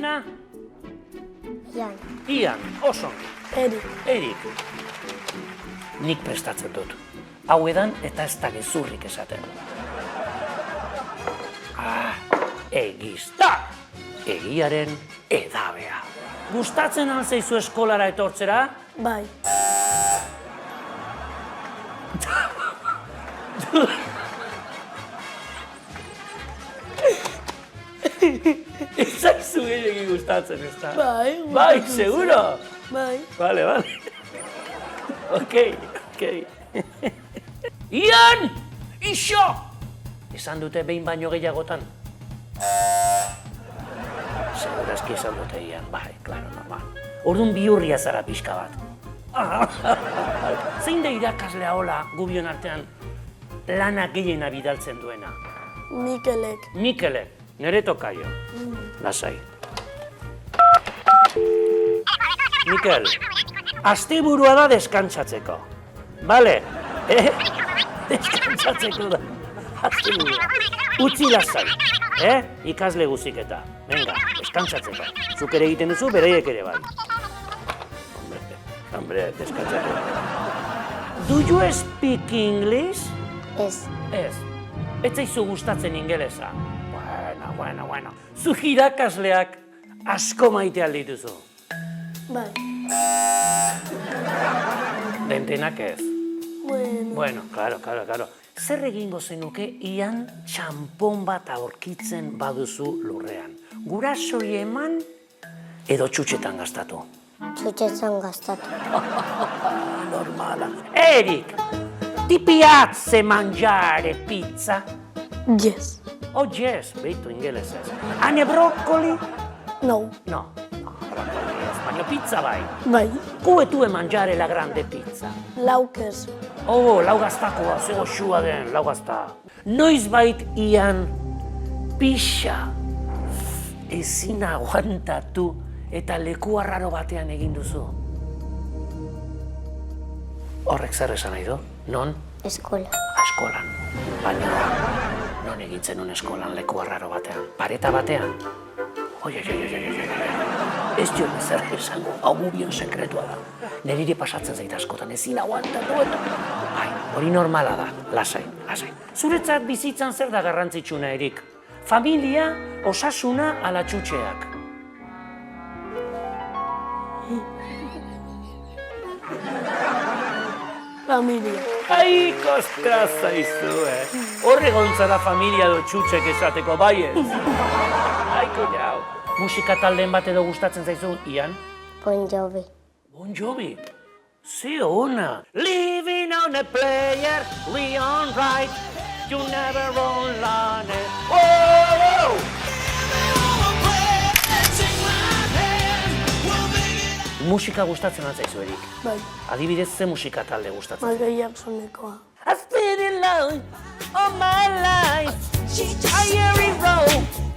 izena? Ian. Ian, oso. Erik. Erik. Nik prestatzen dut. Hau edan eta ez da gezurrik esaten. Egizta! Egiaren edabea. Gustatzen alzeizu eskolara etortzera? Bai. Ez zaizu gehiagi gustatzen, ez da? Bai. Bai, seguro? Bai. Vale. Ok. Ian! Ixo! Esan dute behin baino gehiagotan? Segurazki esan dute Ian, bai, klaro, normal. Orduan bihurria zara pixka bat. Zein da irakaslea hola gubion artean lanak gehiena bidaltzen duena? Mikelek. Mikelek, nire tokaio. Lasai. Mikel, asteburua da deskantzatzeko. Bale? Deskantzatzeko da. Asteburua. Utzi lasai. Ikasle guziketa. Venga, deskantzatzeko. Zuk ere egiten duzu, beraiek ere bai. Hombre, deskantzatzeko. Do you speak English? Ez. Ez. Ez zaizu gustatzen ingelesa. Bueno. Zu irakasleak asko maite aldituzu. Bai. Dentenak ez. Bueno. Claro. Zer egingo zenuke Ian txampon bat aurkitzen baduzu lurrean? Gurasoi eman edo txutxetan gastatu? Txutxetan gastatu. Normala. Erik, ti piace mangiare pizza? Yes. Oh, yes, beitu ingelesez. Ane broccoli? No. No, broccoli ez, baina pizza bai. Bai. Come tu mangiare la grande pizza? Lau kesu. Oh, lau gaztakoa, ze goxua den, lau gazta. Noiz bait Ian pixa ezin aguantatu eta leku arraro batean egin duzu. Horrek zer esan nahi du? Non? Eskola. Eskolan. Baina non egintzen un eskolan leku arraro batean? Pareta batean? Oi. Ez jo zer esango, hau gubion sekretua da. Nerire pasatzen zait askotan, ezin aguantatu eta... Bai, hori normala da, lasai. Zuretzat bizitzan zer da garrantzitsuna, Erik? Familia, osasuna ala txutxeak. Familia. Ai, kostra zaizu, Horre gontzara familia do txutxek esateko, bai ez? Ai, kuñau. Musika taldeen bat edo gustatzen zaizu, Ian? Bon Jovi. Bon Jovi? Ze ona! Living on a player, Leon Wright, you never alone. Whoa! Musika gustatzen altzaizu, Erik? Bai. Adibidez, ze musika talde gustatzen zaizu? Michael Jacksonekoa. I've been in love all my life. I hear it roll.